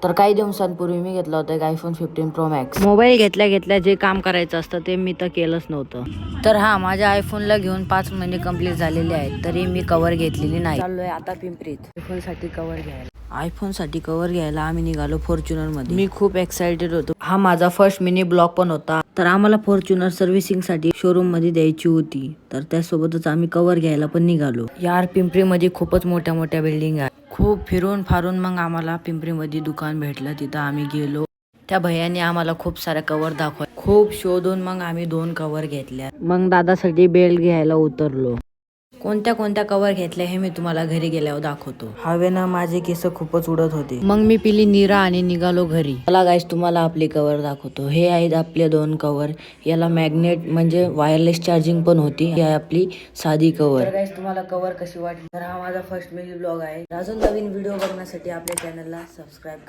तर काही दिवसांपूर्वी मी घेतला होता एक आयफोन 15 प्रो मॅक्स. मोबाईल घेतल्या घेतल्या जे काम करायचं असतं ते मी तर केलंच नव्हतं. तर हा माझ्या आयफोनला घेऊन 5 महिने कंप्लीट झालेले आहेत, तरी मी कव्हर घेतलेली नाही. चाललोय आता पिंपरीत आयफोन साठी कव्हर घ्यायला आम्ही निघालो फॉर्च्युनर मध्ये. मी खूप एक्साइटेड होतो. हा माझा फर्स्ट मिनी ब्लॉग पण होता. तर आम्हाला फॉर्च्युनर सर्व्हिसिंग साठी शोरूम मध्ये द्यायची होती, तर त्यासोबतच आम्ही कव्हर घ्यायला पण निघालो. यार पिंपरी मध्ये खूपच मोठ्या मोठ्या बिल्डिंग आहेत. खूप फिरून फारून मग आम्हाला पिंपरी मध्ये दुकान भेटलं, तिथं आम्ही गेलो. त्या भैयाने आम्हाला खूप साऱ्या कव्हर दाखवले. खूप शोधून मग आम्ही 2 कव्हर घेतल्या. मग दादासाठी बेल्ट घ्यायला उतरलो. कोणत्या कोणत्या कव्हर घेतल्या हे मी तुम्हाला घरी गेल्यावर दाखवतो. हवेनं माझे केस खूपच उडत होते. मग मी पिली नीरा आणि निघालो घरी. मला गाईस तुम्हाला आपले कव्हर दाखवतो. हे आहेत आपले 2 कव्हर. याला मॅग्नेट म्हणजे वायरलेस चार्जिंग पण होती. ही आहे आपली साधी कव्हर. तर गाईस तुम्हाला कव्हर कशी वाटली? तर हा माझा फर्स्ट मिनी ब्लॉग आहे. अजून नवीन व्हिडिओ बघण्यासाठी आपल्या चॅनलला सबस्क्राईब करा.